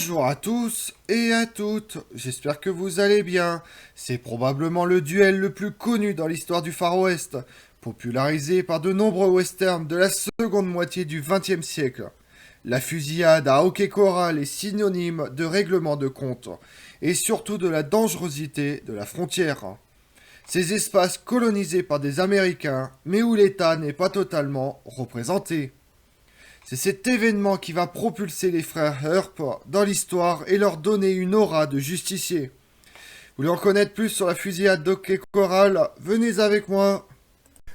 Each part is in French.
Bonjour à tous et à toutes, j'espère que vous allez bien. C'est probablement le duel le plus connu dans l'histoire du Far West, popularisé par de nombreux westerns de la seconde moitié du XXe siècle. La fusillade à Hockey Corral est synonyme de règlement de compte, et surtout de la dangerosité de la frontière. Ces espaces colonisés par des Américains, mais où l'État n'est pas totalement représenté. C'est cet événement qui va propulser les frères Earp dans l'histoire et leur donner une aura de justiciers. Vous voulez en connaître plus sur la fusillade d'Hockey Corral? Venez avec moi.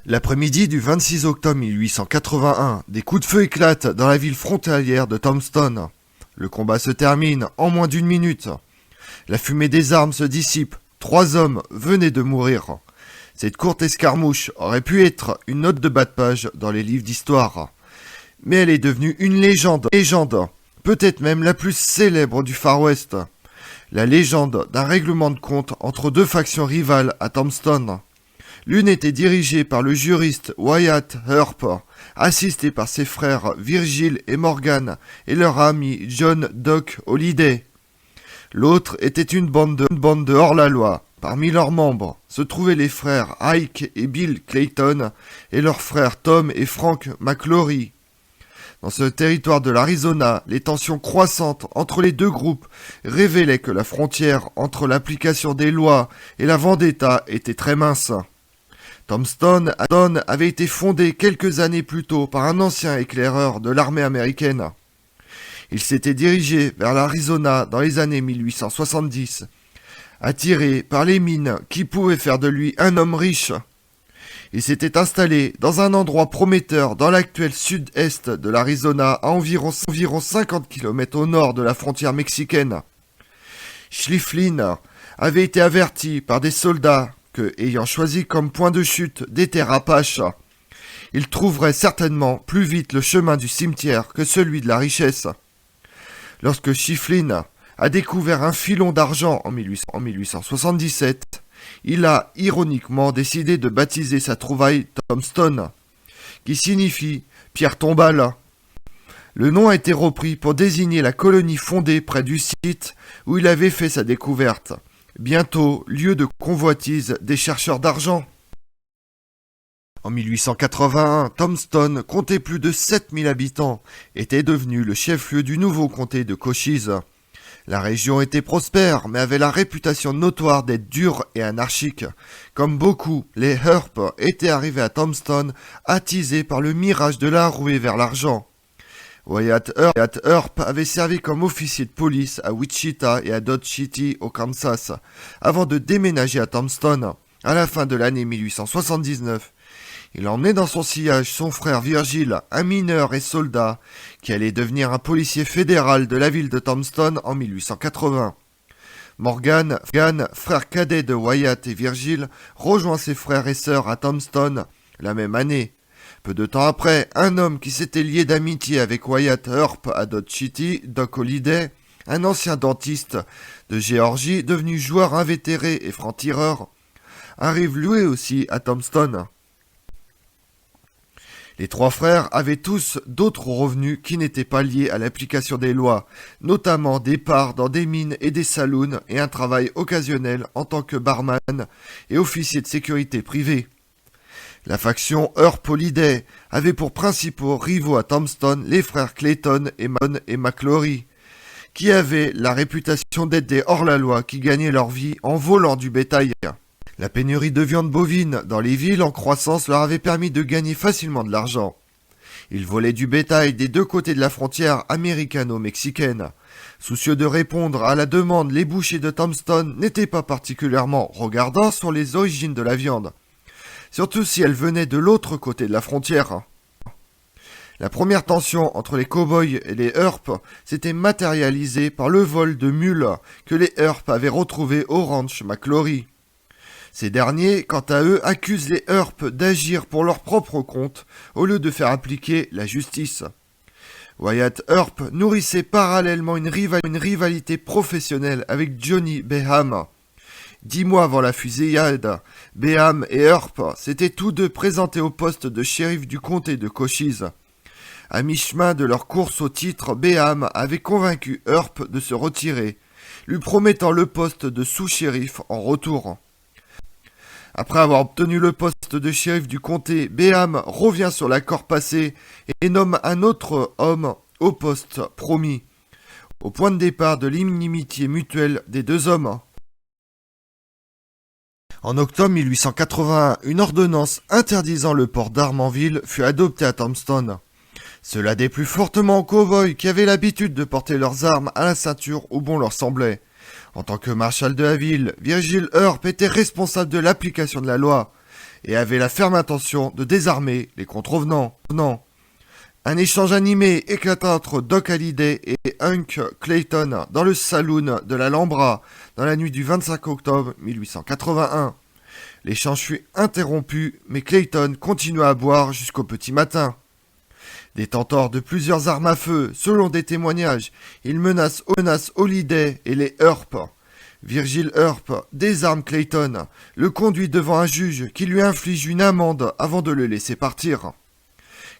L'après-midi du 26 octobre 1881, des coups de feu éclatent dans la ville frontalière de Tombstone. Le combat se termine en moins d'une minute. La fumée des armes se dissipe. 3 hommes venaient de mourir. Cette courte escarmouche aurait pu être une note de bas de page dans les livres d'histoire. Mais elle est devenue une légende, peut-être même la plus célèbre du Far West. La légende d'un règlement de compte entre deux factions rivales à Tombstone. L'une était dirigée par le juriste Wyatt Earp, assisté par ses frères Virgil et Morgan et leur ami John Doc Holliday. L'autre était une bande de hors-la-loi. Parmi leurs membres se trouvaient les frères Ike et Bill Clayton et leurs frères Tom et Frank McClory. Dans ce territoire de l'Arizona, les tensions croissantes entre les deux groupes révélaient que la frontière entre l'application des lois et la vendetta était très mince. Tombstone avait été fondé quelques années plus tôt par un ancien éclaireur de l'armée américaine. Il s'était dirigé vers l'Arizona dans les années 1870, attiré par les mines qui pouvaient faire de lui un homme riche. Il s'était installé dans un endroit prometteur dans l'actuel sud-est de l'Arizona, à environ 50 km au nord de la frontière mexicaine. Schliflin avait été averti par des soldats que, ayant choisi comme point de chute des terres Apaches, il trouverait certainement plus vite le chemin du cimetière que celui de la richesse. Lorsque Schliflin a découvert un filon d'argent en 1877, il a ironiquement décidé de baptiser sa trouvaille Tombstone, qui signifie pierre tombale. Le nom a été repris pour désigner la colonie fondée près du site où il avait fait sa découverte, bientôt lieu de convoitise des chercheurs d'argent. En 1881, Tombstone comptait plus de 7000 habitants, était devenu le chef-lieu du nouveau comté de Cochise. La région était prospère, mais avait la réputation notoire d'être dure et anarchique. Comme beaucoup, les Earp étaient arrivés à Tombstone, attisés par le mirage de la ruée vers l'argent. Wyatt Earp avait servi comme officier de police à Wichita et à Dodge City, au Kansas, avant de déménager à Tombstone, à la fin de l'année 1879. Il emmenait dans son sillage son frère Virgil, un mineur et soldat, qui allait devenir un policier fédéral de la ville de Tombstone en 1880. Morgan, frère cadet de Wyatt et Virgil, rejoint ses frères et sœurs à Tombstone la même année. Peu de temps après, un homme qui s'était lié d'amitié avec Wyatt Earp à Dodge City, Doc Holliday, un ancien dentiste de Géorgie devenu joueur invétéré et franc-tireur, arrive lui aussi à Tombstone. Les 3 frères avaient tous d'autres revenus qui n'étaient pas liés à l'application des lois, notamment des parts dans des mines et des saloons et un travail occasionnel en tant que barman et officier de sécurité privée. La faction Earp Holliday avait pour principaux rivaux à Tombstone les frères Clayton et McClory, qui avaient la réputation d'être des hors-la-loi qui gagnaient leur vie en volant du bétail. La pénurie de viande bovine dans les villes en croissance leur avait permis de gagner facilement de l'argent. Ils volaient du bétail des deux côtés de la frontière américano-mexicaine. Soucieux de répondre à la demande, les bouchers de Tombstone n'étaient pas particulièrement regardants sur les origines de la viande, surtout si elle venait de l'autre côté de la frontière. La première tension entre les cow-boys et les Earp s'était matérialisée par le vol de mules que les Earp avaient retrouvées au ranch McClory. Ces derniers, quant à eux, accusent les Earp d'agir pour leur propre compte au lieu de faire appliquer la justice. Wyatt Earp nourrissait parallèlement une rivalité professionnelle avec Johnny Beham. 10 mois avant la fusillade, Beham et Earp s'étaient tous deux présentés au poste de shérif du comté de Cochise. À mi-chemin de leur course au titre, Béham avait convaincu Earp de se retirer, lui promettant le poste de sous-shérif en retour. Après avoir obtenu le poste de shérif du comté, Béham revient sur l'accord passé et nomme un autre homme au poste promis, au point de départ de l'inimitié mutuelle des deux hommes. En octobre 1881, une ordonnance interdisant le port d'armes en ville fut adoptée à Tombstone. Cela déplut fortement aux cow-boys qui avaient l'habitude de porter leurs armes à la ceinture où bon leur semblait. En tant que marshal de la ville, Virgil Earp était responsable de l'application de la loi et avait la ferme intention de désarmer les contrevenants. Un échange animé éclata entre Doc Halliday et Hank Clayton dans le saloon de l'Alhambra dans la nuit du 25 octobre 1881. L'échange fut interrompu, mais Clayton continua à boire jusqu'au petit matin. Détenteur de plusieurs armes à feu, selon des témoignages, il menace Halliday et les Earp. Virgil Earp désarme Clayton, le conduit devant un juge qui lui inflige une amende avant de le laisser partir.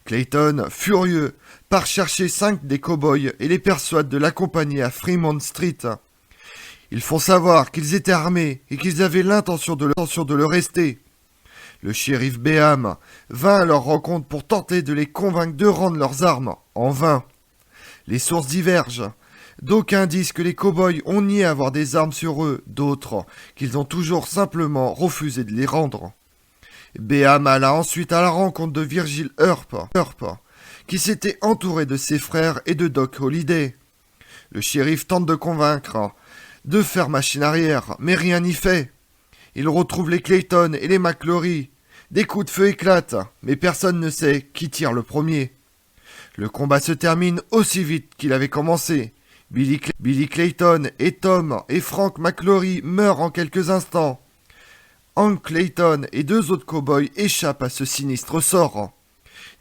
Clayton, furieux, part chercher 5 des cow-boys et les persuade de l'accompagner à Fremont Street. Ils font savoir qu'ils étaient armés et qu'ils avaient l'intention de le rester. Le shérif Béham vint à leur rencontre pour tenter de les convaincre de rendre leurs armes, en vain. Les sources divergent. D'aucuns disent que les cow-boys ont nié avoir des armes sur eux, d'autres qu'ils ont toujours simplement refusé de les rendre. Béham alla ensuite à la rencontre de Virgil Earp, qui s'était entouré de ses frères et de Doc Halliday. Le shérif tente de convaincre de faire machine arrière, mais rien n'y fait. Il retrouve les Clayton et les McClory. Des coups de feu éclatent, mais personne ne sait qui tire le premier. Le combat se termine aussi vite qu'il avait commencé. Billy Clayton et Tom et Frank McClory meurent en quelques instants. Hank Clayton et 2 autres cow-boys échappent à ce sinistre sort.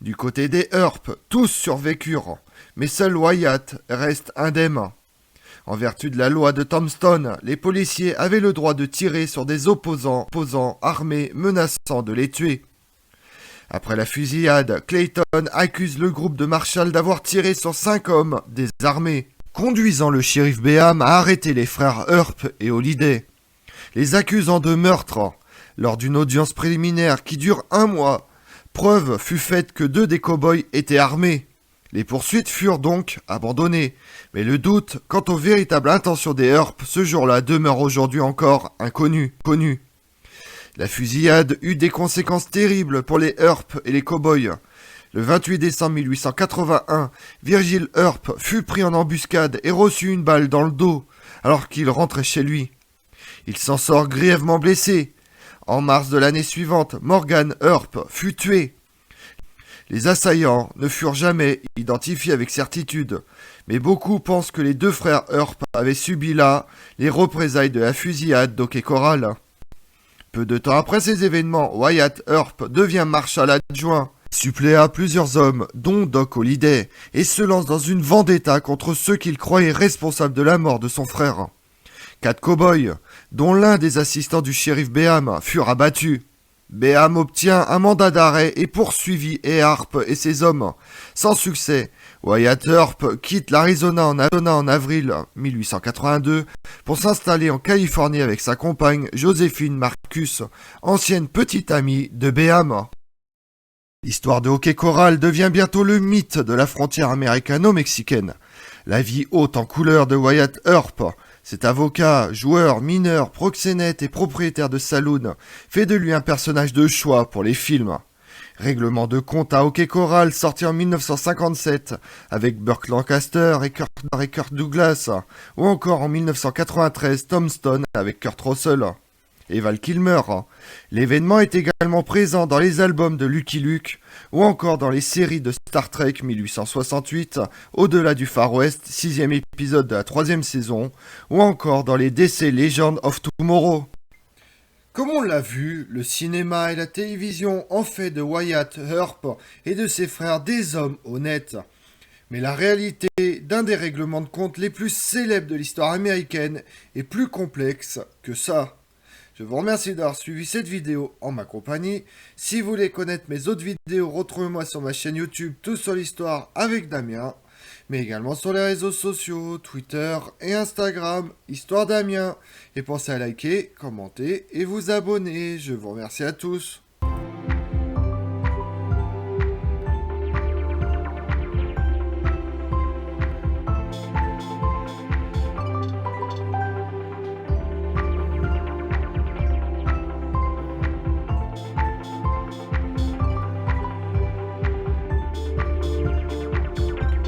Du côté des Earp, tous survécurent, mais seul Wyatt reste indemne. En vertu de la loi de Tombstone, les policiers avaient le droit de tirer sur des opposants armés menaçant de les tuer. Après la fusillade, Clayton accuse le groupe de Marshall d'avoir tiré sur 5 hommes désarmés, conduisant le shérif Béham à arrêter les frères Earp et Halliday, les accusant de meurtre. Lors d'une audience préliminaire qui dure 1 mois, preuve fut faite que 2 des cow-boys étaient armés. Les poursuites furent donc abandonnées, mais le doute quant aux véritables intentions des Earp ce jour-là demeure aujourd'hui encore inconnu. La fusillade eut des conséquences terribles pour les Earp et les cow-boys. Le 28 décembre 1881, Virgil Earp fut pris en embuscade et reçut une balle dans le dos alors qu'il rentrait chez lui. Il s'en sort grièvement blessé. En mars de l'année suivante, Morgan Earp fut tué. Les assaillants ne furent jamais identifiés avec certitude, mais beaucoup pensent que les 2 frères Earp avaient subi là les représailles de la fusillade d'Oquet Corral. Peu de temps après ces événements, Wyatt Earp devient marshal adjoint, suppléa plusieurs hommes, dont Doc Halliday, et se lance dans une vendetta contre ceux qu'il croyait responsables de la mort de son frère. 4 cow-boys, dont l'un des assistants du shérif Béham, furent abattus. Béham obtient un mandat d'arrêt et poursuivit Earp et ses hommes. Sans succès, Wyatt Earp quitte l'Arizona en avril 1882 pour s'installer en Californie avec sa compagne Joséphine Marcus, ancienne petite amie de Béham. L'histoire de Hockey Corral devient bientôt le mythe de la frontière américano-mexicaine. La vie haute en couleur de Wyatt Earp, cet avocat, joueur, mineur, proxénète et propriétaire de saloon, fait de lui un personnage de choix pour les films. Règlement de compte à Hockey Corral, sorti en 1957, avec Burt Lancaster et Kirk Douglas, ou encore en 1993, Tombstone avec Kurt Russell et Val Kilmer. L'événement est également présent dans les albums de Lucky Luke, ou encore dans les séries de Star Trek 1868, Au-delà du Far West, 6e épisode de la 3e saison, ou encore dans les DC Legends of Tomorrow. Comme on l'a vu, le cinéma et la télévision ont fait de Wyatt Earp et de ses frères des hommes honnêtes. Mais la réalité d'un des règlements de compte les plus célèbres de l'histoire américaine est plus complexe que ça. Je vous remercie d'avoir suivi cette vidéo en ma compagnie. Si vous voulez connaître mes autres vidéos, retrouvez-moi sur ma chaîne YouTube Tout sur l'Histoire avec Damien, mais également sur les réseaux sociaux, Twitter et Instagram, Histoire Damien. Et pensez à liker, commenter et vous abonner. Je vous remercie à tous.